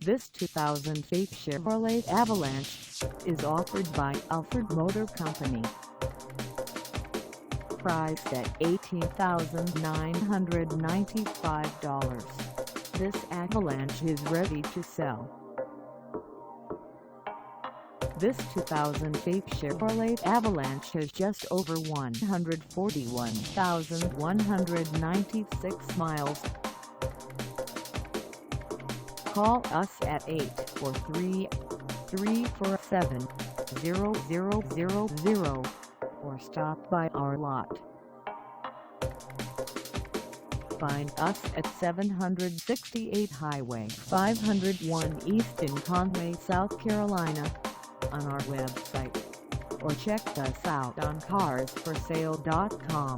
This 2008 Chevrolet Avalanche is offered by Alford Motor Company. Priced at $18,995, this Avalanche is ready to sell. This 2008 Chevrolet Avalanche has just over 141,196 miles. Call us at 843-347-0000 or stop by our lot. Find us at 768 Highway 501 East in Conway, South Carolina, on our website, or check us out on carsforsale.com.